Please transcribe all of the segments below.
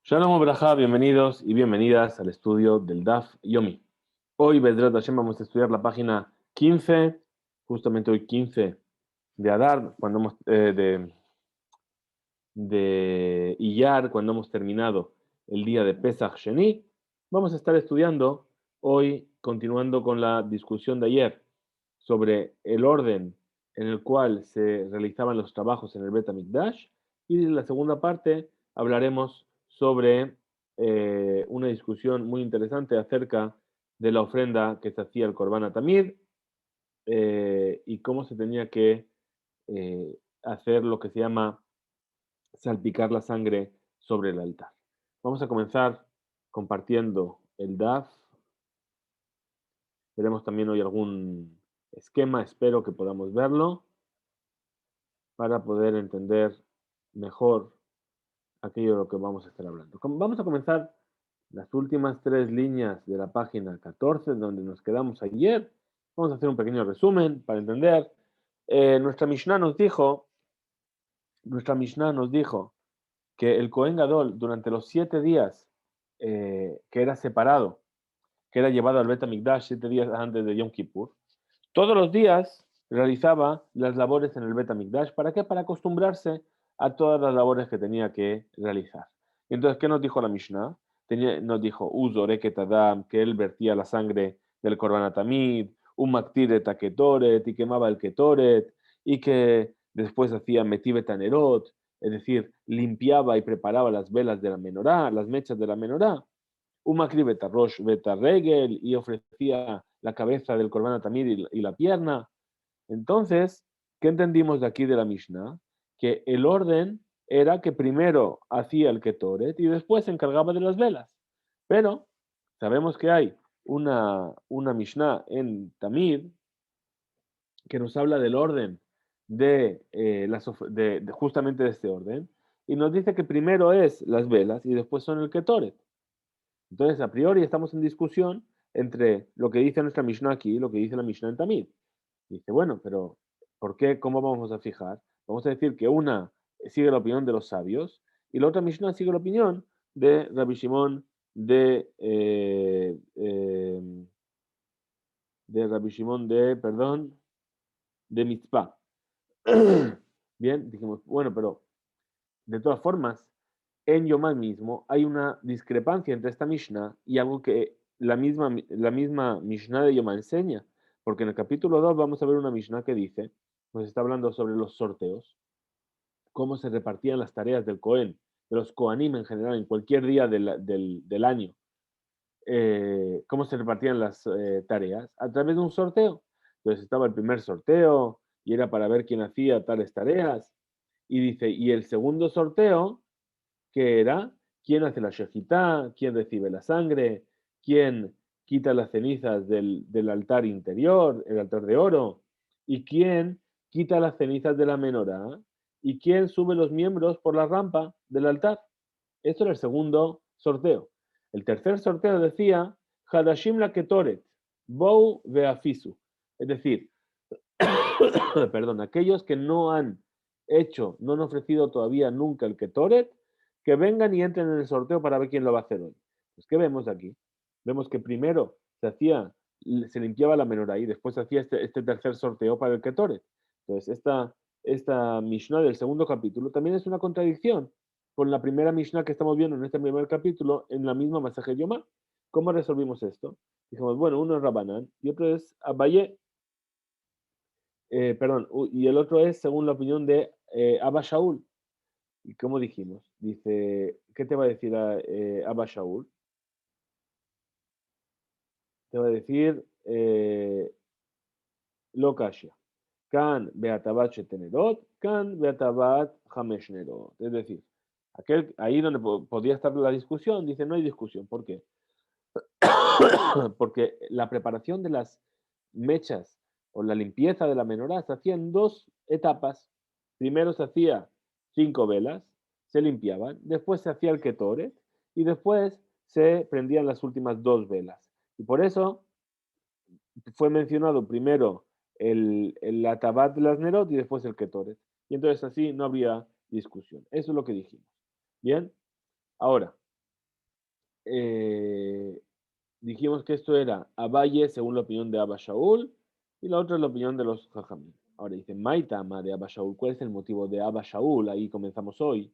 Shalom Obraja, bienvenidos y bienvenidas al estudio del DAF Yomi. Hoy, Bedrat Hashem, vamos a estudiar la página 15, justamente hoy 15 de Adar, cuando de Iyar, cuando hemos terminado el día de Pesach Sheni. Vamos a estar estudiando hoy, continuando con la discusión de ayer sobre el orden en el cual se realizaban los trabajos en el Bet HaMikdash, y en la segunda parte hablaremos sobre una discusión muy interesante acerca de la ofrenda que se hacía al Korban Tamid y cómo se tenía que hacer lo que se llama salpicar la sangre sobre el altar. Vamos a comenzar compartiendo el DAF. Veremos también hoy algún esquema, espero que podamos verlo, para poder entender mejor aquello de lo que vamos a estar hablando. Vamos a comenzar las últimas tres líneas de la página 14, donde nos quedamos ayer. Vamos a hacer un pequeño resumen para entender. Nuestra Mishnah nos dijo que el Cohen Gadol, durante los 7 días que era separado, que era llevado al Bet HaMikdash 7 días antes de Yom Kippur, todos los días realizaba las labores en el Bet HaMikdash. ¿Para qué? Para acostumbrarse a todas las labores que tenía que realizar. Y entonces, ¿qué nos dijo la Mishnah? Nos dijo, Uzoreket Adam, que él vertía la sangre del Korban Tamid, un Maktiret a Ketoret, y quemaba el Ketoret, y que después hacía Metibet Anerot, es decir, limpiaba y preparaba las velas de la menorá, las mechas de la menorá, un Makri Betarosh Betaregel, y ofrecía la cabeza del Korban Tamid y la pierna. Entonces, ¿qué entendimos de aquí de la Mishnah? Que el orden era que primero hacía el Ketoret y después se encargaba de las velas. Pero sabemos que hay una Mishnah en Tamid que nos habla del orden justamente de este orden, y nos dice que primero es las velas y después son el Ketoret. Entonces, a priori estamos en discusión entre lo que dice nuestra Mishnah aquí y lo que dice la Mishnah en Tamid. Dice, bueno, pero ¿por qué? ¿Cómo vamos a fijar? Vamos a decir que una sigue la opinión de los sabios y la otra Mishnah sigue la opinión de Rabbi Shimon de Rabbi Shimon perdón, de Mitzpah. Bien, dijimos, bueno, pero de todas formas, en Yomá mismo hay una discrepancia entre esta Mishnah y algo que la misma Mishnah de Yomá enseña. Porque en el capítulo 2 vamos a ver una Mishnah que dice, nos está hablando sobre los sorteos, cómo se repartían las tareas del Cohen, de los Kohanim en general, en cualquier día del año, cómo se repartían las tareas a través de un sorteo. Entonces estaba el primer sorteo y era para ver quién hacía tales tareas. Y dice, y el segundo sorteo, que era quién hace la shejitá, quién recibe la sangre, quién quita las cenizas del altar interior, el altar de oro, y quién quita las cenizas de la menorá, y quién sube los miembros por la rampa del altar. Esto era el segundo sorteo. El tercer sorteo decía, Hadashim la ketoret, bou veafisu. Es decir, perdón, aquellos que no han no han ofrecido todavía nunca el ketoret, que vengan y entren en el sorteo para ver quién lo va a hacer hoy. Pues, ¿qué vemos aquí? Vemos que primero se limpiaba la menorá y después se hacía este tercer sorteo para el ketoret. Entonces, esta Mishnah del segundo capítulo también es una contradicción con la primera Mishnah que estamos viendo en este primer capítulo en la misma Masaje Yomá. ¿Cómo resolvimos esto? Dijimos, bueno, uno es Rabanán y otro es Abaye, perdón, y el otro es según la opinión de Abba Shaul. ¿Y cómo dijimos? Dice, ¿qué te va a decir Abba Shaul? Te va a decir, lo kashya. Kan beatabat shetenerot, kan beatabat hamesh nerot. Es decir, ahí donde podía estar la discusión, dice, no hay discusión. ¿Por qué? Porque la preparación de las mechas o la limpieza de la menorá se hacía en dos etapas. Primero se hacía 5 velas, se limpiaban, después se hacía el ketoret y después se prendían las últimas 2 velas. Y por eso fue mencionado primero el atabat de las nerot y después el ketoret. Y entonces así no había discusión. Eso es lo que dijimos. Bien, ahora, dijimos que esto era Abaye según la opinión de Abba Shaul y la otra es la opinión de los Jajamim. Ahora dice, Maitama de Abba Shaul, ¿cuál es el motivo de Abba Shaul? Ahí comenzamos hoy,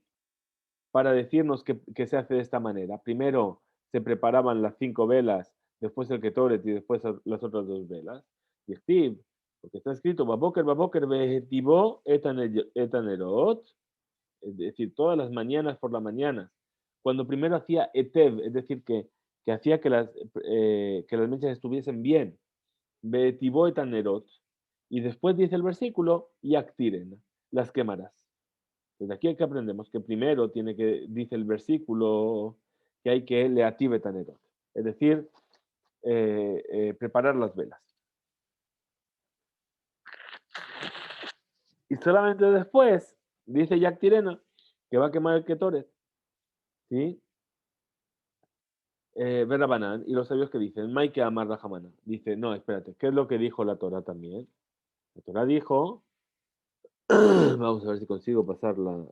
para decirnos que se hace de esta manera. Primero se preparaban las 5 velas, después el Ketoret y después las otras 2 velas. Y Steve, porque está escrito, Baboker, Behetibo, Etanerot, es decir, todas las mañanas por la mañana. Cuando primero hacía Etev, es decir, que hacía que las mechas estuviesen bien, Behetibo, Etanerot, y después dice el versículo, y actiren, las quemarás. Desde aquí que aprendemos que primero dice el versículo que hay que leative tanerot, es decir, preparar las velas. Y solamente después dice Jack Tirena que va a quemar el Ketoret, ¿sí? Banán y los sabios que dicen, Maike Amar Rahamana. Dice, no, espérate, ¿qué es lo que dijo la Torah también? La Torah dijo, vamos a ver si consigo pasar la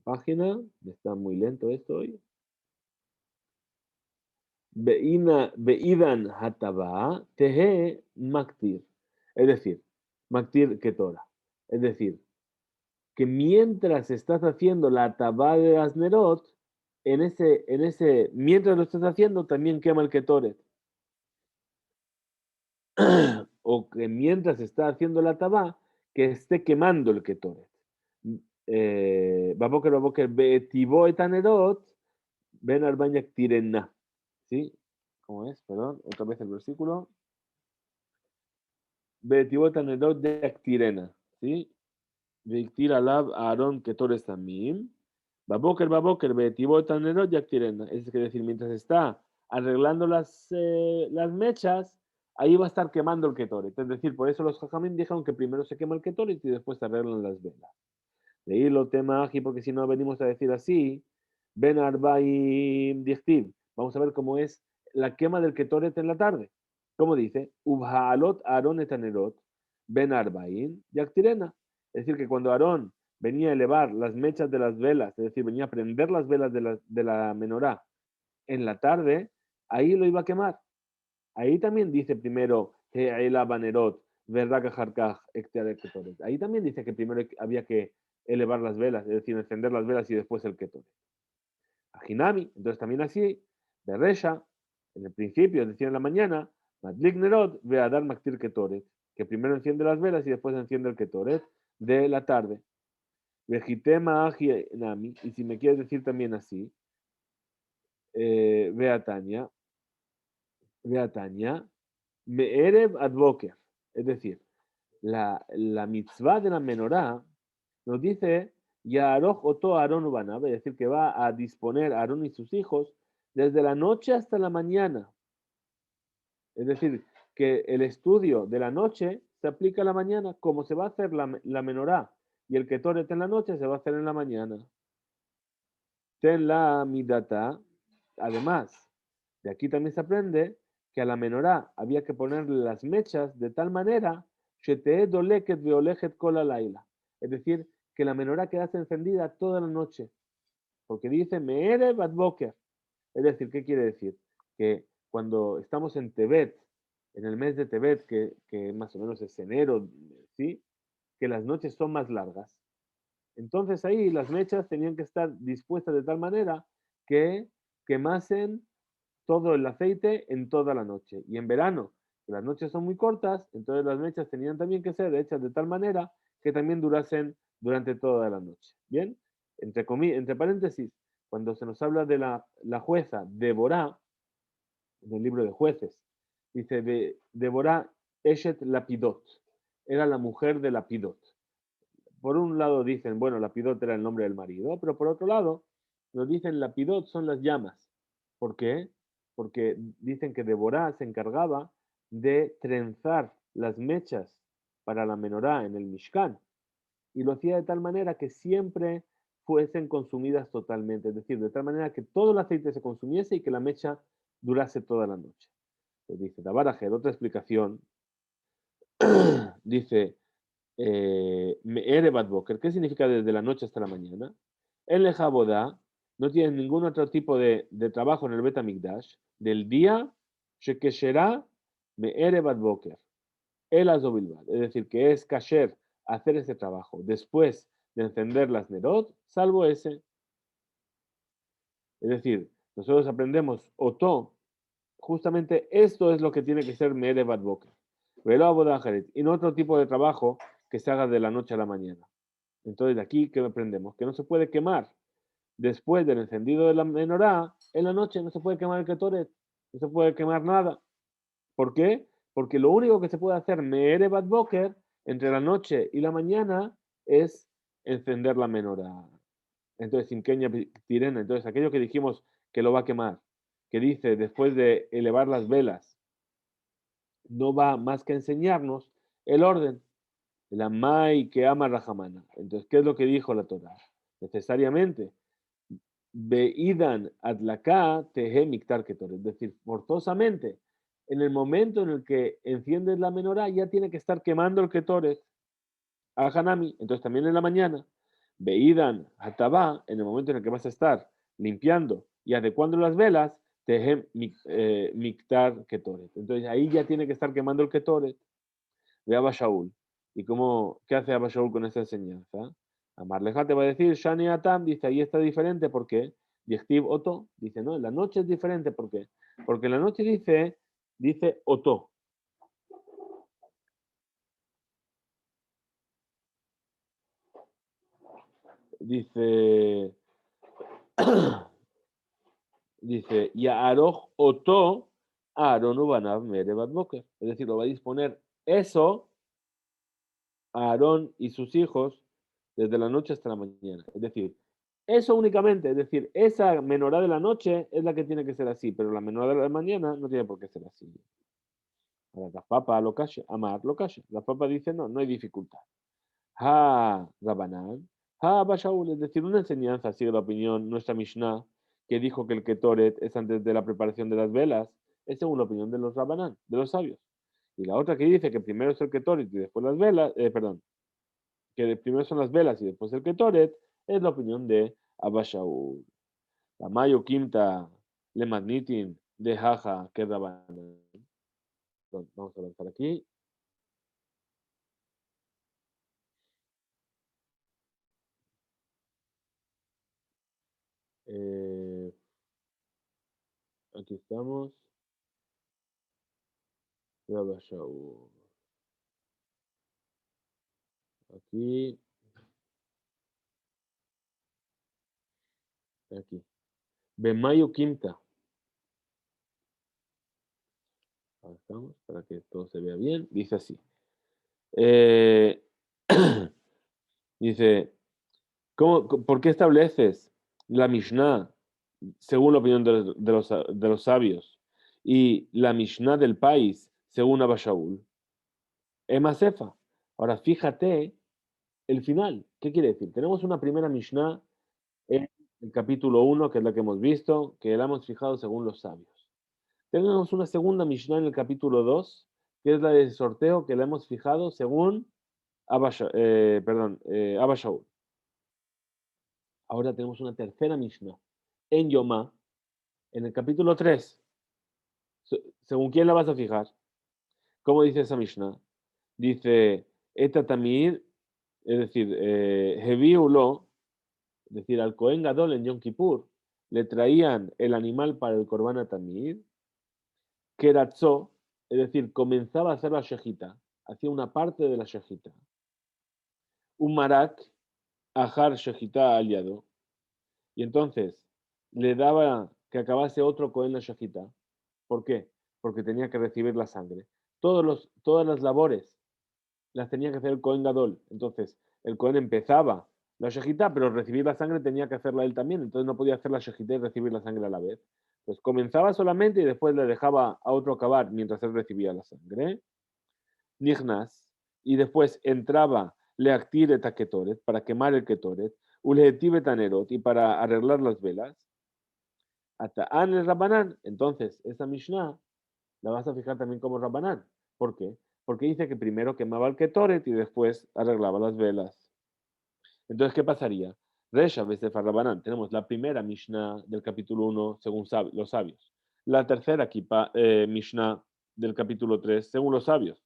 página, está muy lento esto hoy. Beidan hataba tehe maktir. Es decir, maktir ketora. Es decir, que mientras estás haciendo la tabá de las nerot, mientras lo estás haciendo, también quema el ketoret. O que mientras está haciendo la tabá, que esté quemando el ketoret. Baboker, beetibo etanerot, ben arbañak tirena. ¿Sí? ¿Cómo es? Perdón, otra vez el versículo. Beetibot anedot de actirena, ¿sí? Veiktir alab Aarón ketores tamim. Baboker, beetibot anedot de actirena. Es decir, mientras está arreglando las mechas, ahí va a estar quemando el ketoret. Es decir, por eso los jajamim dijeron que primero se quema el ketoret y después se arreglan las velas. De ahí lo tema aquí, porque si no venimos a decir así, ben arbaim dichtiv. Vamos a ver cómo es la quema del ketoret en la tarde. Como dice, ubhaalot Aarón etanerot ben arbaim yaktirena. Es decir, que cuando Aarón venía a elevar las mechas de las velas, es decir, venía a prender las velas de la menorá en la tarde, ahí lo iba a quemar. Ahí también dice primero, banerot, ahí también dice que primero había que elevar las velas, es decir, encender las velas y después el ketoret. Ajinami, entonces también así, Beresha, en el principio, es decir, en la mañana, Madlik Nerot, ve a dar Maktir Ketoret, que primero enciende las velas y después enciende el Ketoret de la tarde. Vejitema Ajinami, y si me quieres decir también así, ve Tania, Me'erev Advoker, es decir, la mitzvah de la menorá nos dice Yaroj Oto Aarón Ubanab, es decir, que va a disponer a Aarón y sus hijos desde la noche hasta la mañana. Es decir, que el estudio de la noche se aplica a la mañana, como se va a hacer la menorá y el ketoret en la noche se va a hacer en la mañana. Ten la midata, además, de aquí también se aprende que a la menorá había que ponerle las mechas de tal manera es decir, que la menorá quedase encendida toda la noche, porque dice Meere Badboker. Es decir, ¿qué quiere decir? Que cuando estamos en Tebet, en el mes de Tebet, que más o menos es enero, ¿sí? Que las noches son más largas. Entonces ahí las mechas tenían que estar dispuestas de tal manera que quemasen todo el aceite en toda la noche. Y en verano, que las noches son muy cortas, entonces las mechas tenían también que ser hechas de tal manera que también durasen durante toda la noche. ¿Bien? Entre paréntesis, cuando se nos habla de la jueza Deborah, del libro de jueces, dice Deborah Eshet Lapidot, era la mujer de Lapidot. Por un lado dicen, bueno, Lapidot era el nombre del marido, pero por otro lado nos dicen Lapidot son las llamas. ¿Por qué? Porque dicen que Deborah se encargaba de trenzar las mechas para la menorá en el Mishkan y lo hacía de tal manera que siempre fuesen consumidas totalmente, es decir, de tal manera que todo el aceite se consumiese y que la mecha durase toda la noche. Pues dice Tabarajer, otra explicación, dice Me'ere Boker, ¿qué significa desde la noche hasta la mañana? El Lejabodá, no tienen ningún otro tipo de trabajo en el Bet HaMikdash del día Shekesherá Me'erev ad Boker, el Azobilbad. Es decir, que es kasher hacer ese trabajo después de encender las Nerot, salvo ese. Es decir, nosotros aprendemos Oto, justamente esto es lo que tiene que ser Me'erev ad Boker. Velo Abodajaret, y no otro tipo de trabajo que se haga de la noche a la mañana. Entonces, de aquí, ¿qué aprendemos? Que no se puede quemar después del encendido de la menorá, en la noche no se puede quemar el ketoret, no se puede quemar nada. ¿Por qué? Porque lo único que se puede hacer me'erev ad boker, entre la noche y la mañana, es encender la menorá. Entonces, sin queña tirena, entonces aquello que dijimos que lo va a quemar, que dice después de elevar las velas, no va más que enseñarnos el orden, el amai que ama Rahamana. Entonces, ¿qué es lo que dijo la Torah? Necesariamente, Beidan adlaká tehe miktar ketoret. Es decir, forzosamente, en el momento en el que enciendes la menorá, ya tiene que estar quemando el ketoret a Hanami. Entonces, también en la mañana, Beidan hatabá, en el momento en el que vas a estar limpiando y adecuando las velas, tehe miktar ketoret. Entonces, ahí ya tiene que estar quemando el ketoret de Abba Shaul. ¿Y cómo, qué hace Abba Shaul con esa enseñanza? Amarleja te va a decir, Shani Atam, dice, ahí está diferente, ¿por qué? Yechtiv Oto, dice, no, en la noche es diferente, ¿por qué? Porque en la noche dice Oto. Dice, dice, y a Aroj Oto, Aaron Ubanav Merebat Boker. Es decir, lo va a disponer eso a Aarón y sus hijos desde la noche hasta la mañana. Es decir, eso únicamente, es decir, esa menorá de la noche es la que tiene que ser así, pero la menorá de la mañana no tiene por qué ser así. Ahora, la papa lo calle, amar lo calle. La papa dice, no, no hay dificultad. Ha, Rabanán, ha, Bashaul, es decir, una enseñanza, sigue la opinión, nuestra Mishnah, que dijo que el Ketoret es antes de la preparación de las velas, es según la opinión de los Rabanán, de los sabios. Y la otra que dice que primero es el Ketoret y después las velas, perdón, que primero son las velas y después el Ketoret, es la opinión de Abba Shaul. La Mayo Quinta, Le Magnitin, de Jaja, que Rabanán. Vamos a avanzar aquí. Eh, aquí estamos. De Abba Shaul. Aquí, aquí. Bemayo Quinta. Avanzamos para que todo se vea bien. Dice así. Eh, dice, ¿por qué estableces la Mishnah según la opinión de los sabios y la Mishnah del país según Abba Shaul? Ema Sefa. Ahora fíjate el final. ¿Qué quiere decir? Tenemos una primera Mishnah en el capítulo 1, que es la que hemos visto, que la hemos fijado según los sabios. Tenemos una segunda Mishnah en el capítulo 2, que es la del sorteo, que la hemos fijado según Abba Shaul. Ahora tenemos una tercera Mishnah en Yomá, en el capítulo 3. ¿Según quién la vas a fijar? ¿Cómo dice esa Mishnah? Dice, Eta Tamir, es decir, Heviulo, es decir, al Cohen Gadol en Yom Kippur, le traían el animal para el Korban Tamir, Keratzó, es decir, comenzaba a hacer la shejita, hacía una parte de la shejita. Un marak, ajar shejita aliado, y entonces le daba que acabase otro Cohen la shejita. ¿Por qué? Porque tenía que recibir la sangre. Todas las labores las tenía que hacer el Cohen Gadol. Entonces, el Cohen empezaba la shejita, pero recibir la sangre tenía que hacerla él también. Entonces no podía hacer la shejita y recibir la sangre a la vez. Pues comenzaba solamente y después le dejaba a otro acabar mientras él recibía la sangre. Nignas. Y después entraba leactir et ketoret para quemar el ketoret. Ulehetiv tanerot y para arreglar las velas. Hasta an el rabanán. Entonces, esa Mishnah la vas a fijar también como Rabbanán. ¿Por qué? Porque dice que primero quemaba el ketoret y después arreglaba las velas. Entonces, ¿qué pasaría? Resha Besefa Rabanán. Tenemos la primera Mishnah del capítulo 1 según los sabios. La tercera Mishnah del capítulo 3 según los sabios.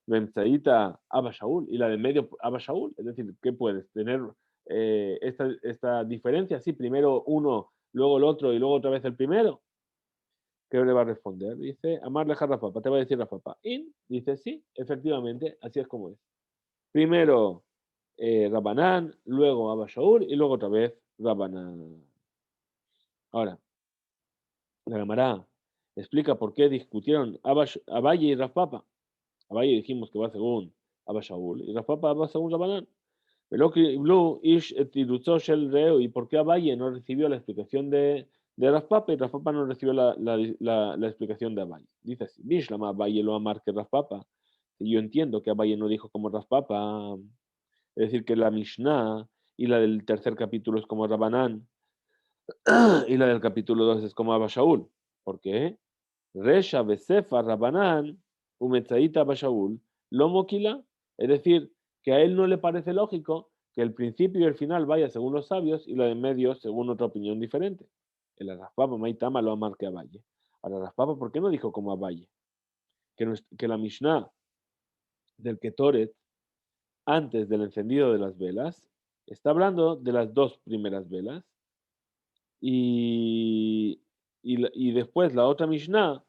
Memzaita Abba Shaul y la de medio Abba Shaul. Es decir, ¿qué puedes tener esta diferencia? Sí, primero uno, luego el otro y luego otra vez el primero. ¿Qué le va a responder? Dice, Amar leja Rafapa, te va a decir Rafapa. Y dice, sí, efectivamente, así es como es. Primero Rabanán, luego Abba Shaul y luego otra vez Rabanán. Ahora, la Gemara explica por qué discutieron Abaye y Rafapa. Abaye dijimos que va según Abba Shaul y Rafapa va según Rabanán. ¿Y por qué Abaye no recibió la explicación de Rafapa y Rafapa no recibió la explicación de Abaye? Dice así, Bishlama Abaye lo amar que Rafapa. Y yo entiendo que Abaye no dijo como Rafapa, es decir, que la Mishnah y la del tercer capítulo es como Rabanán y la del capítulo 2 es como Abba Shaul. ¿Por qué? Resha Besefa Rabanán, Umetzaita Abba Shaul, Lomokila, es decir, que a él no le parece lógico que el principio y el final vaya según los sabios y la de medio según otra opinión diferente. El Raspapa Maitama lo amar que a Valle. Ahora, Raspapa, ¿por qué no dijo como a Valle? Que la Mishnah del Ketoret, antes del encendido de las velas, está hablando de las dos primeras velas y después la otra Mishnah,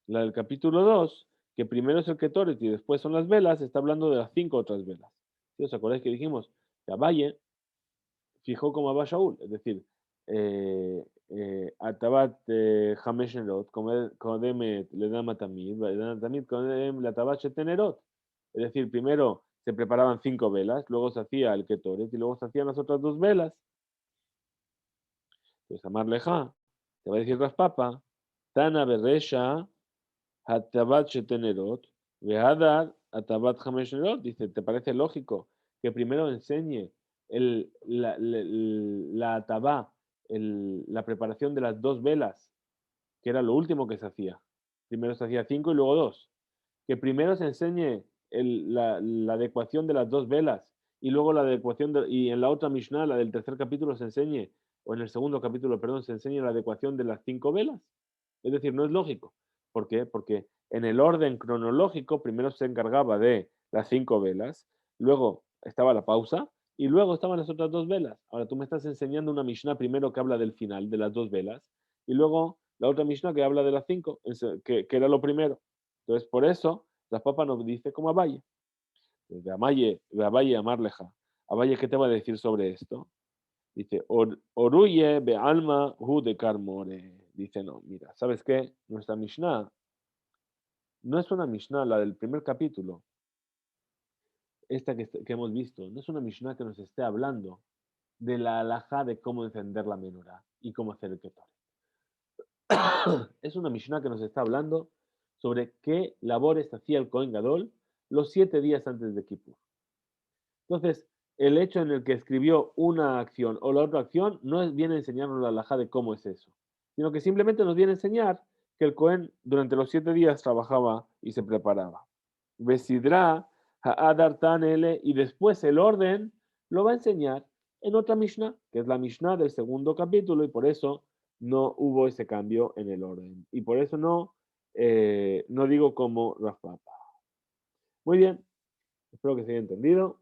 la del capítulo 2, que primero es el Ketoret y después son las velas, está hablando de las 5 otras velas. ¿Sí? ¿Os acordáis que dijimos que Abaye fijó como Abba Shaul? Es decir, Atabat Hamesh Nerot, Kodemet le da Matamid, Tamid Kodem la Tabat Shetenerot. Es decir, primero se preparaban 5 velas, luego se hacía el Ketoret y luego se hacían las otras 2 velas. Pues Amar Leja, te va a decir Raspapa, Tana Beresha, Hatabat Shetenerot, Vehadar, Atabat Hamesherot. Dice, ¿te parece lógico que primero enseñe la atabá, la preparación de las 2 velas, que era lo último que se hacía? Primero se hacía 5 y luego 2. Que primero se enseñe la adecuación de las 2 velas y luego la adecuación, y en la otra Mishnah, la del tercer capítulo, se enseñe, o en el segundo capítulo, perdón, se enseñe la adecuación de las 5 velas. Es decir, no es lógico. ¿Por qué? Porque en el orden cronológico primero se encargaba de las 5 velas, luego estaba la pausa y luego estaban las otras 2 velas. Ahora tú me estás enseñando una Mishnah primero que habla del final, de las 2 velas, y luego la otra Mishnah que habla de las 5, que era lo primero. Entonces, por eso, la papa nos dice como Abaye. De Abaye Amarleja. Abaye, ¿qué te va a decir sobre esto? Dice, Oruye be alma hu de carmore. Dice, no, mira, ¿sabes qué? Nuestra Mishnah no es una Mishnah, la del primer capítulo, esta que hemos visto, no es una Mishnah que nos esté hablando de la alhaja de cómo encender la menorá y cómo hacer el ketor. Es una Mishnah que nos está hablando sobre qué labores hacía el Kohen Gadol los 7 días antes de Kippur. Entonces, el hecho en el que escribió una acción o la otra acción no viene a enseñarnos la halajá de cómo es eso, sino que simplemente nos viene a enseñar que el Cohen durante los 7 días trabajaba y se preparaba. Besidra, Ha'adar Tanele, y después el orden lo va a enseñar en otra Mishnah, que es la Mishnah del segundo capítulo, y por eso no hubo ese cambio en el orden. Y por eso no digo como Rafapa. Muy bien, espero que se haya entendido.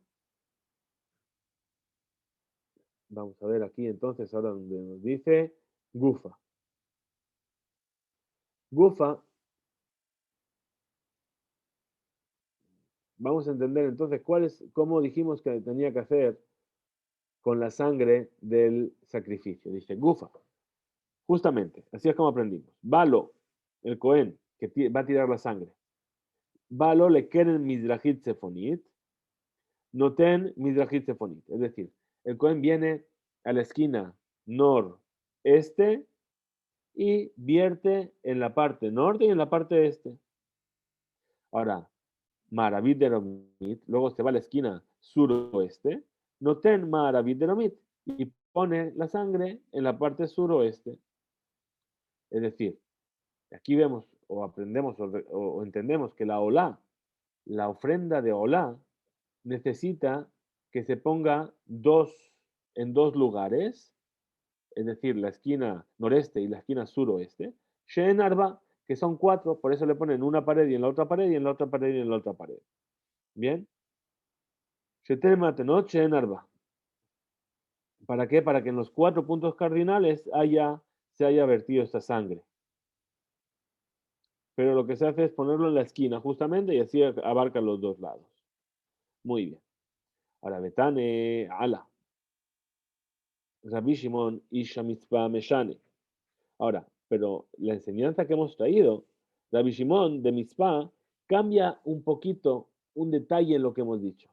Vamos a ver aquí entonces, ahora donde nos dice Gufa. Gufa, vamos a entender entonces cómo dijimos que tenía que hacer con la sangre del sacrificio. Dice Gufa, justamente, así es como aprendimos. Balo, el Cohen, que va a tirar la sangre. Balo le quieren midrajit sefonit, noten midrajit sefonit. Es decir, el Cohen viene a la esquina noreste y vierte en la parte norte y en la parte este. Ahora, Maravid de Romit, luego se va a la esquina suroeste, noten Maravid de Romit y pone la sangre en la parte suroeste. Es decir, aquí vemos o aprendemos o entendemos que la olá, la ofrenda de olá, necesita que se ponga dos en dos lugares, es decir, la esquina noreste y la esquina suroeste, Sheen Arba, que son cuatro, por eso le ponen una pared y en la otra pared y en la otra pared y en la otra pared. Bien. Shetem Matenot Sheen Arba. ¿Para qué? Para que en los cuatro puntos cardinales se haya vertido esta sangre. Pero lo que se hace es ponerlo en la esquina justamente y así abarca los dos lados. Muy bien. Ahora, Betane, ala. Rabbi Shimon Isha Mitzvah Meshane. Ahora, pero la enseñanza que hemos traído, Rabbi Shimon de Mitzvah cambia un poquito, un detalle en lo que hemos dicho.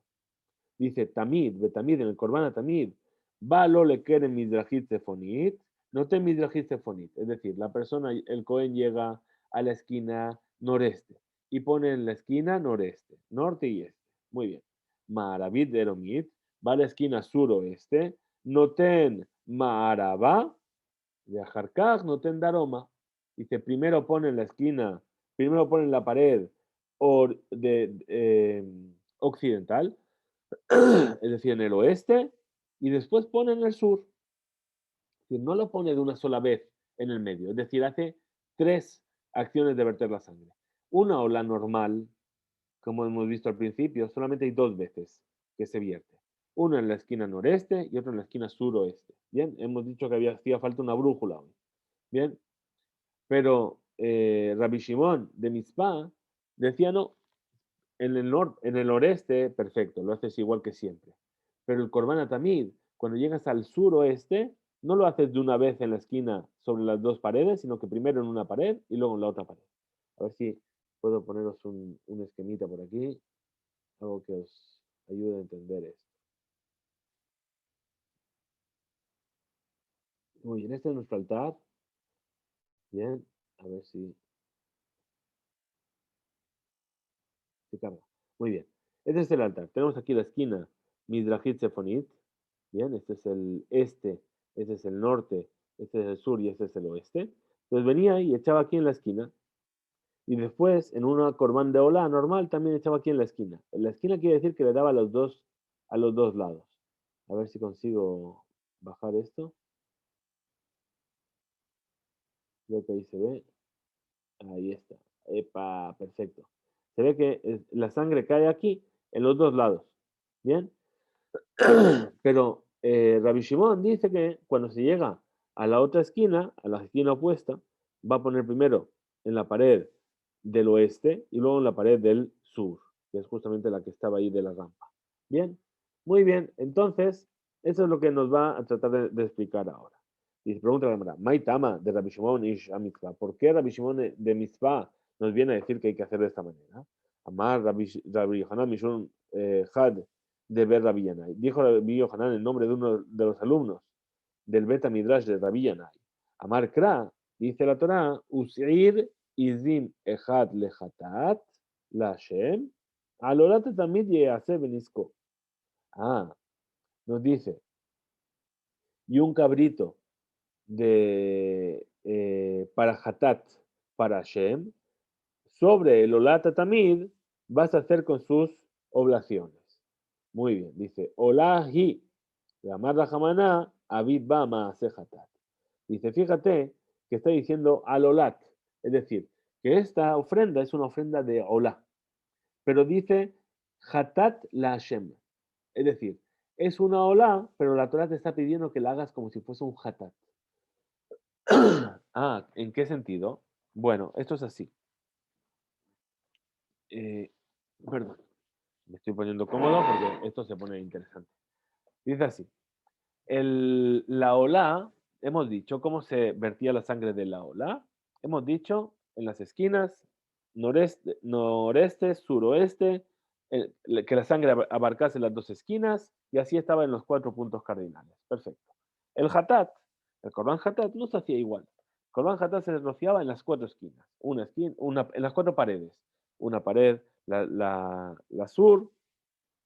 Dice Tamid, Betamid, en el Korban Tamid, va lo le quiere Midrajit Sefonit, no te Midrajit Sefonit. Es decir, la persona, el Cohen llega a la esquina noreste y pone en la esquina noreste, norte y este. Muy bien. Maravit de Eromit, va a la esquina suroeste, noten Maaraba, de Ajarkaj, noten Daroma. Dice, primero pone en la esquina, primero pone en la pared occidental, es decir, en el oeste, y después pone en el sur. Es decir, no lo pone de una sola vez en el medio, es decir, hace tres acciones de verter la sangre. Una ola normal, como hemos visto al principio, solamente hay dos veces que se vierte. Uno en la esquina noreste y otro en la esquina suroeste. Bien, hemos dicho que hacía falta una brújula hoy. Bien, pero Rabbi Shimon de Mitzpah decía no, en el noreste, perfecto, lo haces igual que siempre. Pero el Korban Tamid, cuando llegas al suroeste, no lo haces de una vez en la esquina sobre las dos paredes, sino que primero en una pared y luego en la otra pared. A ver si puedo poneros un esquemita por aquí, algo que os ayude a entender esto. Muy bien, este es nuestro altar. Bien, a ver si se carga. Muy bien, este es el altar. Tenemos aquí la esquina Midrajit Sefonit. Bien, este es el este, este es el norte, este es el sur y este es el oeste. Entonces venía y echaba aquí en la esquina. Y después, en una corbán de ola normal, también echaba aquí en la esquina. En la esquina quiere decir que le daba a los dos lados. A ver si consigo bajar esto. Creo que ahí se ve. Ahí está. Epa, perfecto. Se ve que la sangre cae aquí en los dos lados. Bien. Pero Rabbi Shimon dice que cuando se llega a la otra esquina, a la esquina opuesta, va a poner primero en la pared del oeste y luego en la pared del sur, que es justamente la que estaba ahí de la rampa. Bien, muy bien. Entonces, eso es lo que nos va a tratar de explicar ahora. Y se pregunta la Gemara, Maitama de Rabbi Shimon Ish Mitzvah, ¿por qué Rabbi Shimon de Mitzvah nos viene a decir que hay que hacer de esta manera? Amar Rabbi Hanan Mishun Had de ver Rabbi Yanai. Dijo Rabbi Yohanan el nombre de uno de los alumnos del Beta Midrash de Rabbi Yanai. Amar Kra, dice la Torah, Usir Izim Echad Lechatat La Hashem, Alorat Tamid Yease Benisko. Ah, nos dice, y un cabrito para Hatat, para Hashem, sobre el Olata Tamid vas a hacer con sus oblaciones. Muy bien, dice, Olahi, Amar Rahamaná, Abid Bama Sejatat. Dice, fíjate que está diciendo alolat, es decir, que esta ofrenda es una ofrenda de olá, pero dice hatat la Hashem, es decir, es una olá, pero la Torah te está pidiendo que la hagas como si fuese un hatat. Ah, ¿en qué sentido? Bueno, esto es así. Eh, perdón, me estoy poniendo cómodo porque esto se pone interesante. Dice así, la olá, hemos dicho cómo se vertía la sangre de la olá. Hemos dicho en las esquinas, noreste, suroeste, que la sangre abarcase las dos esquinas y así estaba en los cuatro puntos cardinales. Perfecto. El hatat, el Corban hatat no se hacía igual. El Corban hatat se rociaba en las cuatro esquinas, en las cuatro paredes. Una pared, la sur,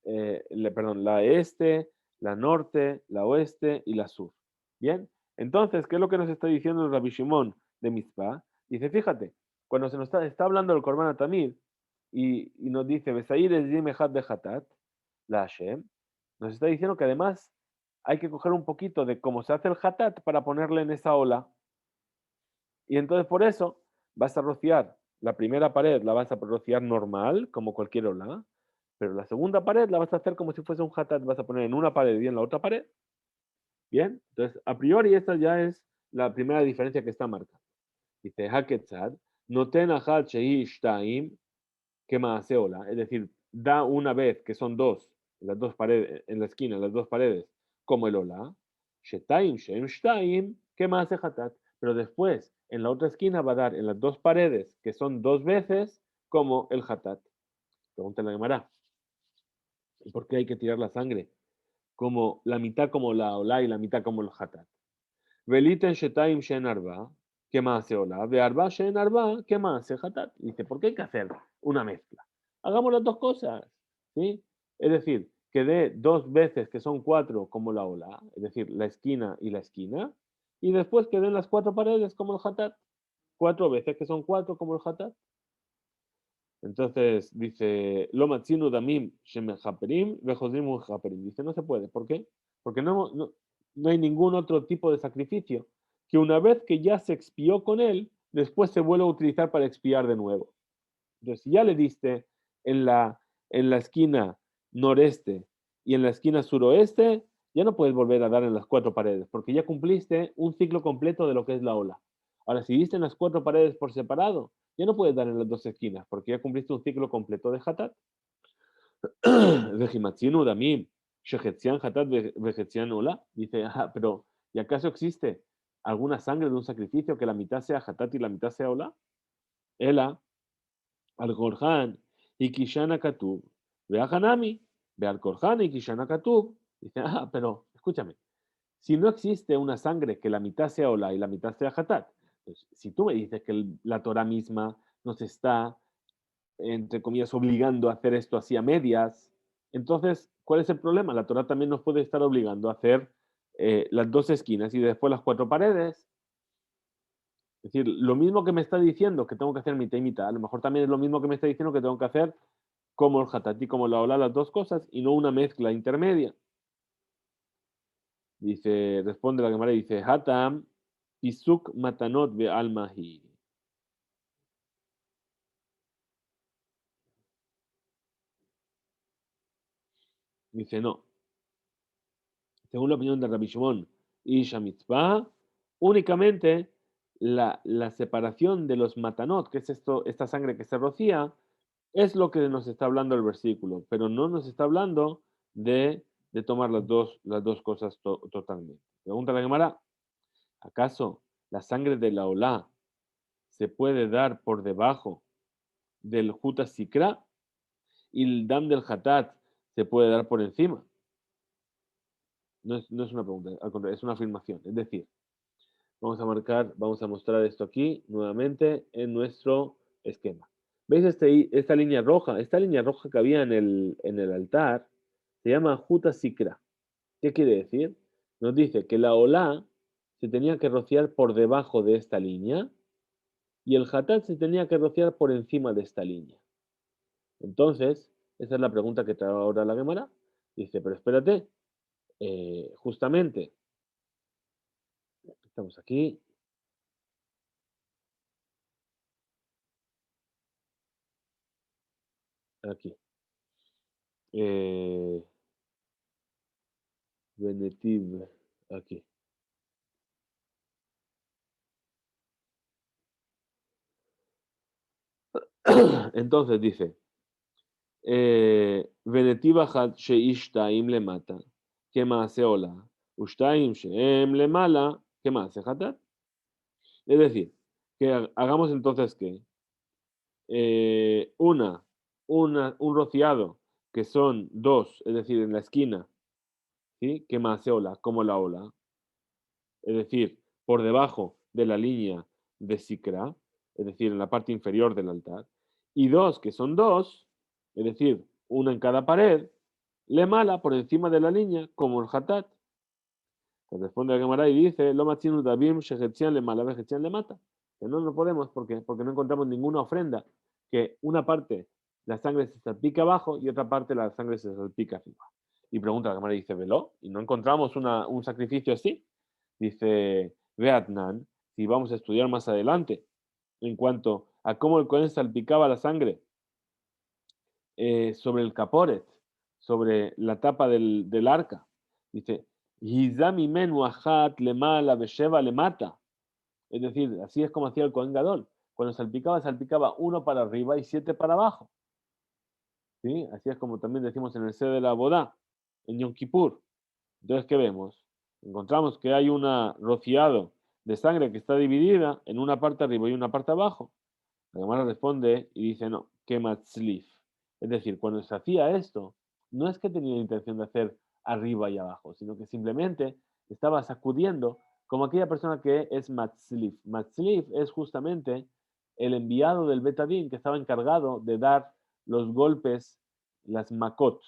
perdón, la este, la norte, la oeste y la sur. Bien, entonces, ¿qué es lo que nos está diciendo el Rabbi Shimon de Mitzvah? Dice, fíjate, cuando se nos está hablando del Korban Atamid y nos dice, Besair es de Hatat, la Hashem, nos está diciendo que además hay que coger un poquito de cómo se hace el hatat para ponerle en esa ola. Y entonces por eso vas a rociar la primera pared, la vas a rociar normal, como cualquier ola, pero la segunda pared la vas a hacer como si fuese un hatat, vas a poner en una pared y en la otra pared. Bien, entonces a priori esta ya es la primera diferencia que está marcada. Dice Haketzad, noten achat shei shtaim, que más hace ola, es decir, da una vez que son dos, en las dos paredes, en la esquina, en las dos paredes, como el ola, shetaim shem shtaim, que más hace hatat, pero después en la otra esquina va a dar en las dos paredes, que son dos veces, como el hatat. Pregunta la Gemara, ¿por qué hay que tirar la sangre? Como la mitad como la ola y la mitad como el hatat. Veliten shetaim shen arba, ¿qué más hace ola? De arba shen arba, ¿qué más hace hatat? Dice, ¿por qué hay que hacer una mezcla? Hagamos las dos cosas, ¿sí? Es decir, que dé dos veces que son cuatro como la ola, es decir, la esquina y la esquina, y después que den las cuatro paredes como el hatat, cuatro veces que son cuatro como el hatat. Entonces dice, lo matzinu damim shemechaperim vejozim uchaperim. Dice, no se puede. ¿Por qué? Porque no hay ningún otro tipo de sacrificio que una vez que ya se expió con él, después se vuelve a utilizar para expiar de nuevo. Entonces, si ya le diste en la esquina noreste y en la esquina suroeste, ya no puedes volver a dar en las cuatro paredes, porque ya cumpliste un ciclo completo de lo que es la ola. Ahora, si diste en las cuatro paredes por separado, ya no puedes dar en las dos esquinas, porque ya cumpliste un ciclo completo de hatat. Vejimatzinu damim, shehetzian hatat vejetzian ola. Dice, pero ¿y acaso existe alguna sangre de un sacrificio que la mitad sea hatat y la mitad sea ola? Ela, al Korhan y Kishana Katub. Ve a Hanami, ve al Korhan y Kishana Katub. Dice, pero escúchame, si no existe una sangre que la mitad sea ola y la mitad sea hatat, pues, si tú me dices que la Torah misma nos está, entre comillas, obligando a hacer esto así a medias, entonces, ¿cuál es el problema? La Torah también nos puede estar obligando a hacer las dos esquinas y después las cuatro paredes. Es decir, lo mismo que me está diciendo que tengo que hacer mitad y mitad, a lo mejor también es lo mismo que me está diciendo que tengo que hacer como el hatati, como la ola, las dos cosas, y no una mezcla intermedia. Dice, responde la Gemara y dice, Hatam, Pisuk Matanot be Almahi. Dice, no. Según la opinión de Rabbi Shimon y Shamitzpah, únicamente la separación de los matanot, que es esto, esta sangre que se rocía, es lo que nos está hablando el versículo, pero no nos está hablando de tomar las dos cosas totalmente. Pregunta la Gemara, ¿acaso la sangre de la olá se puede dar por debajo del Juta Sikra y el Dam del Hatat se puede dar por encima? No es una pregunta, al contrario, es una afirmación. Es decir, vamos a mostrar esto aquí nuevamente en nuestro esquema. ¿Veis esta línea roja? Esta línea roja que había en el altar se llama Juta Sikra. ¿Qué quiere decir? Nos dice que la olá se tenía que rociar por debajo de esta línea y el hatat se tenía que rociar por encima de esta línea. Entonces, esa es la pregunta que trae ahora la Gemara. Dice, pero espérate, justamente, estamos aquí, aquí. Benetiv, aquí. Entonces dice, Benetiv achat sheish taim lemata, que hace ola, ushtaim sheem lemala, que hace hatat. Es decir, que hagamos entonces que un rociado que son dos, es decir, en la esquina, ¿sí? Que hace ola, como la ola, es decir, por debajo de la línea de Sikra, es decir, en la parte inferior del altar, y dos que son dos, es decir, una en cada pared, le mala por encima de la línea, como el hatat. Se responde a Gemara y dice, lo machinu dabim shehetzian le mala vejetzian le mata. Que no podemos, porque no encontramos ninguna ofrenda que una parte la sangre se salpica abajo y otra parte la sangre se salpica arriba. Y pregunta la cámara y dice, ¿veló? ¿Y no encontramos un sacrificio así? Dice, Beatnan, si vamos a estudiar más adelante, en cuanto a cómo el Cohen salpicaba la sangre sobre el caporet, sobre la tapa del arca. Dice, "Hizami menu achat lemala besheva lemata". Es decir, así es como hacía el Cohen Gadol. Cuando salpicaba, salpicaba uno para arriba y 7 para abajo. ¿Sí? Así es como también decimos en el sede de la Bodá, en Yom Kippur. Entonces, ¿qué vemos? Encontramos que hay un rociado de sangre que está dividida en una parte arriba y una parte abajo. La Gemara responde y dice, no, kematzlif. Es decir, cuando se hacía esto, no es que tenía intención de hacer arriba y abajo, sino que simplemente estaba sacudiendo como aquella persona que es matzlif. Matzlif es justamente el enviado del Betadín que estaba encargado de dar los golpes, las makot,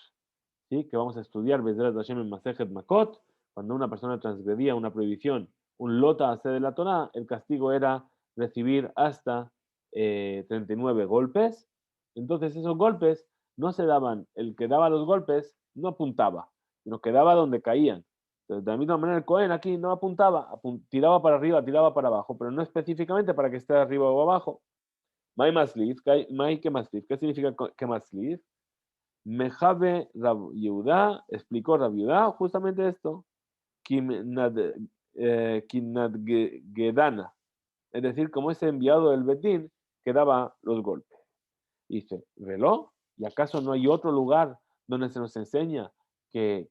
¿sí? Que vamos a estudiar Bezrat Hashem en Masejet Makot. Cuando una persona transgredía una prohibición, un lota hace de la Torah, el castigo era recibir hasta 39 golpes. Entonces esos golpes no se daban, el que daba los golpes no apuntaba, sino que daba donde caían. Entonces, de la misma manera el Cohen aquí no apuntaba, tiraba para arriba, tiraba para abajo, pero no específicamente para que esté arriba o abajo. Mai maslif, que maslif. ¿Qué significa que maslif? Mejabe Rab Yehuda, explicó Rab Yehuda justamente esto, Kinadgedana, es decir, como ese enviado del Betín que daba los golpes. Dice, ¿veló? ¿Y acaso no hay otro lugar donde se nos enseña que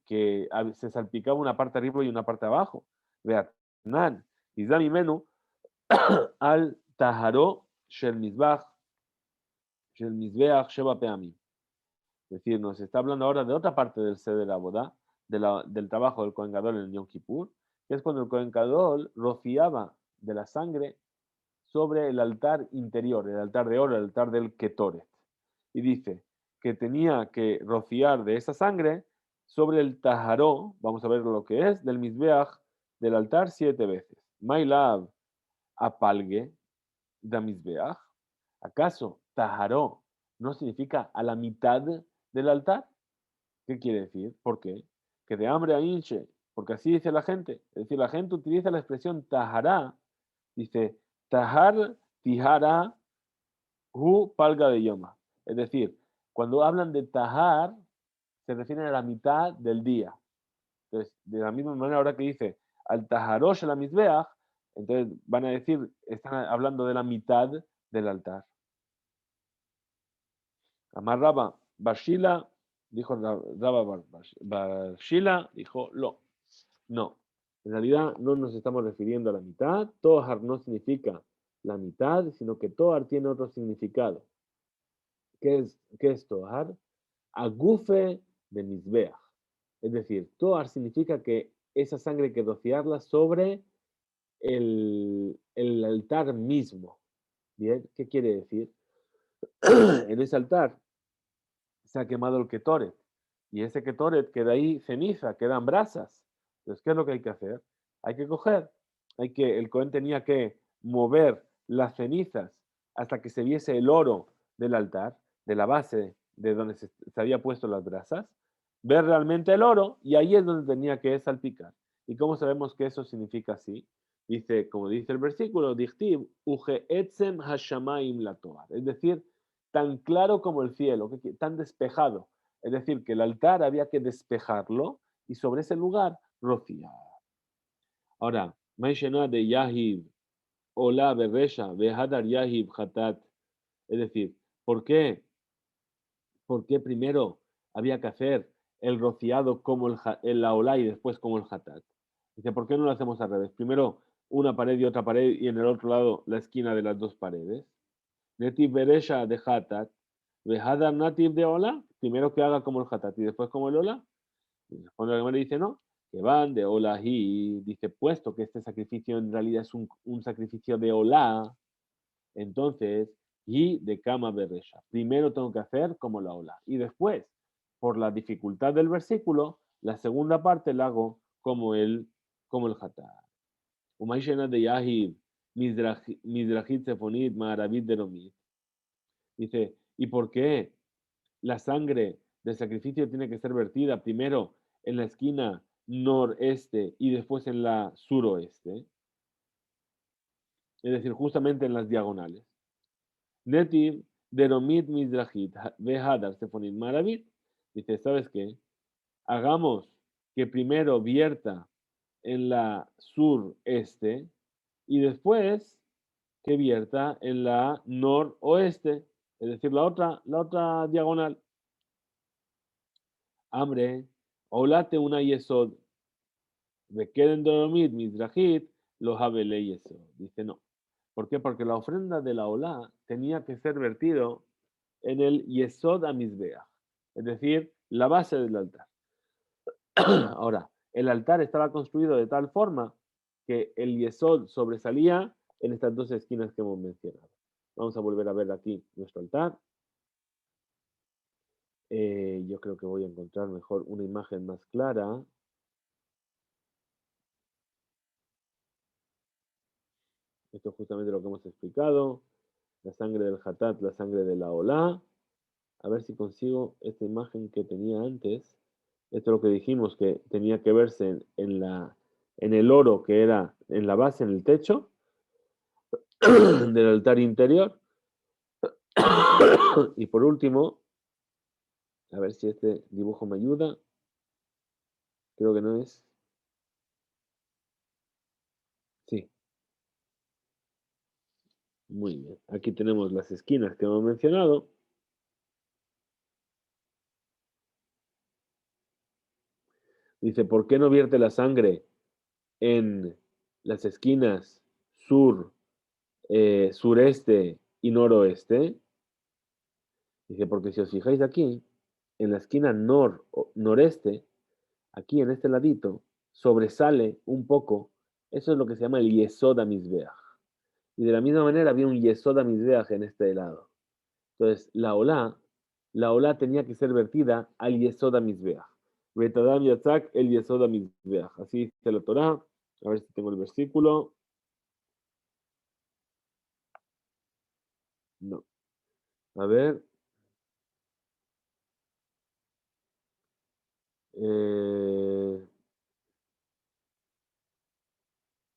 se salpicaba una parte arriba y una parte abajo? Vean, Nan, Izami Menu, al Taharo Shel Mizbeach Sheba Peamim. Es decir, nos está hablando ahora de otra parte del sede de la boda, del trabajo del Kohen Gadol en el Yom Kippur, que es cuando el Kohen Gadol rociaba de la sangre sobre el altar interior, el altar de oro, el altar del Ketoret. Y dice que tenía que rociar de esa sangre sobre el Tajaró, vamos a ver lo que es, del Mizbeach, del altar 7 veces. Mailav apalgue da Mizbeach. ¿Acaso Tajaró no significa a la mitad del altar? ¿Qué quiere decir? ¿Por qué? Que de hambre a hinche, porque así dice la gente. Es decir, la gente utiliza la expresión tajará, dice tajar, tijara, hu, palga de yoma. Es decir, cuando hablan de tajar, se refieren a la mitad del día. Entonces, de la misma manera, ahora que dice al tajarosh la misbeach, entonces van a decir, están hablando de la mitad del altar. Amarraba, Bashila, dijo Raba Barshila, dijo lo. No, en realidad no nos estamos refiriendo a la mitad. Tohar no significa la mitad, sino que Tohar tiene otro significado. ¿Qué es Tohar? Agufe de Mizbeach. Es decir, Tohar significa que esa sangre hay que rociarla sobre el altar mismo. ¿Bien? ¿Qué quiere decir? En ese altar se ha quemado el ketoret. Y ese ketoret queda ahí ceniza, quedan brasas. Entonces, ¿qué es lo que hay que hacer? Hay que coger, el Cohen tenía que mover las cenizas hasta que se viese el oro del altar, de la base de donde se había puesto las brasas, ver realmente el oro y ahí es donde tenía que salpicar. ¿Y cómo sabemos que eso significa así? Dice, como dice el versículo, Dichtiv, Uge etzem hashamaim la Toar. Es decir, tan claro como el cielo, tan despejado. Es decir, que el altar había que despejarlo y sobre ese lugar rociar. Ahora, Maishena de Yahib, Ola Beresha, Behadar Yahib Hatat. Es decir, ¿por qué? ¿Por qué primero había que hacer el rociado como el la Ola y después como el Hatat? Dice, ¿por qué no lo hacemos al revés? Primero una pared y otra pared y en el otro lado la esquina de las dos paredes. Netiv Beresha de Hatat, Behadar Nativ de Ola, primero que haga como el Hatat y después como el Ola. Y cuando la Gemara dice no, que van de Ola y dice, puesto que este sacrificio en realidad es un sacrificio de Ola, entonces, y de Kama Beresha. Primero tengo que hacer como la Ola. Y después, por la dificultad del versículo, la segunda parte la hago como el Hatat. Umayshena de Yahib, Mizrahit Sefonit, Maravit de Romit. Dice, ¿y por qué la sangre del sacrificio tiene que ser vertida primero en la esquina noreste y después en la suroeste, es decir, justamente en las diagonales. Netiv deromit mizrahit vehadar sefonit maravit. Dice, ¿sabes qué? Hagamos que primero vierta en la sureste y después que vierta en la noroeste, es decir, la otra diagonal. Hambre, olate una yesod, me queden dormir mizrahit, los habele yesod. Dice no. ¿Por qué? Porque la ofrenda de la olá tenía que ser vertido en el yesod amizbeach, es decir, la base del altar. Ahora, el altar estaba construido de tal forma que el yesod sobresalía en estas dos esquinas que hemos mencionado. Vamos a volver a ver aquí nuestro altar. Yo creo que voy a encontrar mejor una imagen más clara. Esto es justamente lo que hemos explicado. La sangre del hatat, la sangre de la olá. A ver si consigo esta imagen que tenía antes. Esto es lo que dijimos que tenía que verse en el oro que era en la base, en el techo del altar interior. Y por último, a ver si este dibujo me ayuda. Creo que no es. Sí, muy bien. Aquí tenemos las esquinas que hemos mencionado. Dice, ¿por qué no vierte la sangre en las esquinas sur, sureste y noroeste? Dice, porque si os fijáis aquí, en la esquina noreste, aquí en este ladito, sobresale un poco, eso es lo que se llama el Yesod HaMizbeach. Y de la misma manera había un Yesod HaMizbeach en este lado. Entonces, la olá tenía que ser vertida al Yesod HaMizbeach. Betadam Yatzak el Yesod HaMizbeach. Así dice la Torá. A ver si tengo el versículo. No. A ver. Eh,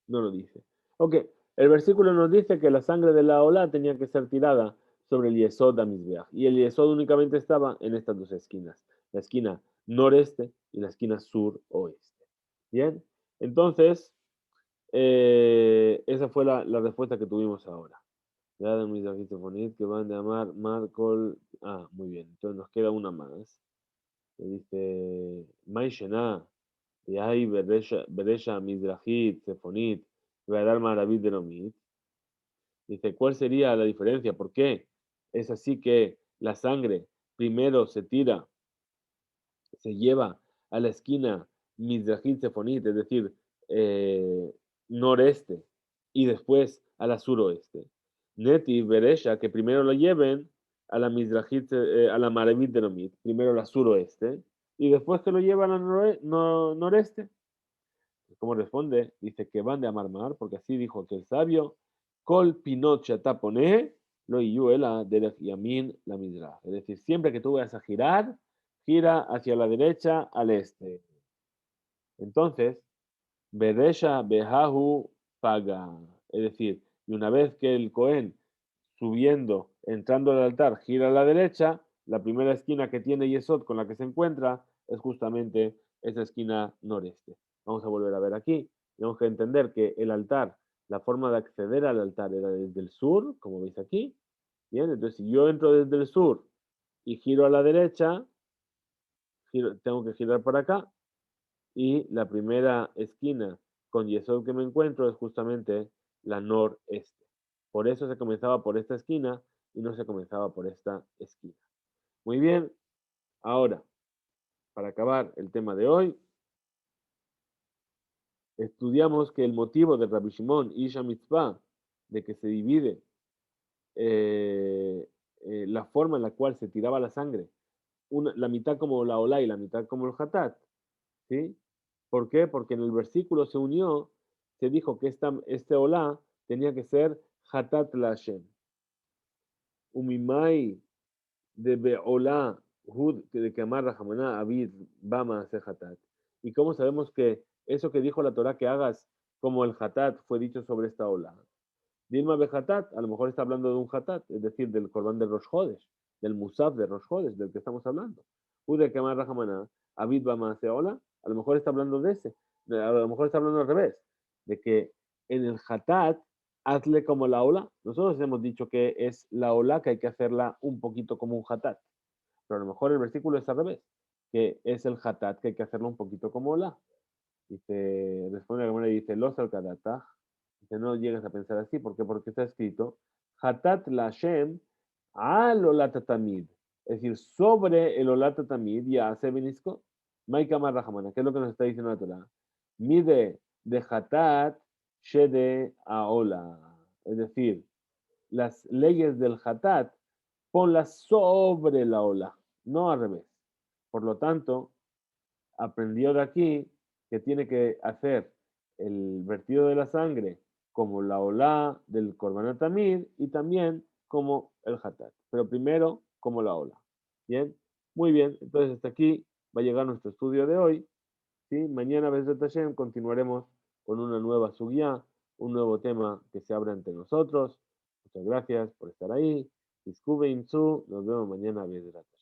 no lo dice. Ok, el versículo nos dice que la sangre de la olá tenía que ser tirada sobre el Yesod Amizbeach. Y el Yesod únicamente estaba en estas dos esquinas, la esquina noreste y la esquina suroeste. Bien, entonces, esa fue la respuesta que tuvimos ahora. Ya de mis que van de amar Marcol. Ah, muy bien, entonces nos queda una más. Que dice, Maishena, de ahí Beresha Mizrahit, Sefonit, Vedar Maravit de Nomit. Dice, ¿cuál sería la diferencia? ¿Por qué? Es así que la sangre primero se tira, se lleva a la esquina Mizrahit Sefonit, es decir, eh, noreste, y después a la suroeste. Neti, Beresha, que primero lo lleven a la Mizrahit, a la Maravit de Nomit, primero la suroeste, y después que lo llevan a noreste. ¿Cómo responde? Dice que van de Amar, porque así dijo aquel sabio, Kol pinot tapone lo yuela de yamin la midra. Es decir, siempre que tú vayas a girar, gira hacia la derecha al este. Entonces, Beresha Behahu paga. Es decir, y una vez que el Cohen subiendo, entrando al altar, gira a la derecha, la primera esquina que tiene Yesod con la que se encuentra es justamente esa esquina noreste. Vamos a volver a ver aquí. Tenemos que entender que el altar, la forma de acceder al altar era desde el sur, como veis aquí. Bien, entonces si yo entro desde el sur y giro a la derecha, tengo que girar para acá y la primera esquina con Yesod que me encuentro es justamente la noreste. Por eso se comenzaba por esta esquina y no se comenzaba por esta esquina. Muy bien, ahora, para acabar el tema de hoy, estudiamos que el motivo de Rabbi Shimon y Isha Mitzvah, de que se divide la forma en la cual se tiraba la sangre, la mitad como la olá y la mitad como el hatat, ¿sí? ¿Por qué? Porque en el versículo se unió, se dijo que este olá tenía que ser hatat la Hashem. Umimai de Beolá, Hud, de que Amar Rahamana, Abid, Bama, hatat. ¿Y cómo sabemos que eso que dijo la Torah que hagas como el hatat fue dicho sobre esta ola? Dilma Behatat, a lo mejor está hablando de un hatat, es decir, del Corbán de Rosh Hodesh, del Musaf de Rosh Hodesh, del que estamos hablando. Ude Kamar Rahamana, Abid Bamaseola, a lo mejor está hablando de ese, a lo mejor está hablando al revés, de que en el hatat, hazle como la ola. Nosotros hemos dicho que es la ola que hay que hacerla un poquito como un hatat, pero a lo mejor el versículo es al revés, que es el hatat que hay que hacerlo un poquito como ola. Dice, responde la Gemara y dice, los al kadata. Dice, no llegues a pensar así, ¿por qué? Porque está escrito, hatat la Hashem al olatatamid. Es decir, sobre el olatatamid ya hace benisco. Maika Rahamana, ¿qué es lo que nos está diciendo la Torah? Mide de hatat shede aola. Es decir, las leyes del hatat, ponlas sobre la ola, no al revés. Por lo tanto, aprendió de aquí que tiene que hacer el vertido de la sangre como la ola del Korban Tamid y también como el Hatat. Pero primero como la ola. Bien, muy bien. Entonces hasta aquí va a llegar nuestro estudio de hoy. ¿Sí? Mañana, Bezrat Hashem, continuaremos con una nueva sugya, un nuevo tema que se abre ante nosotros. Muchas gracias por estar ahí. Nos vemos mañana, Bezrat Hashem.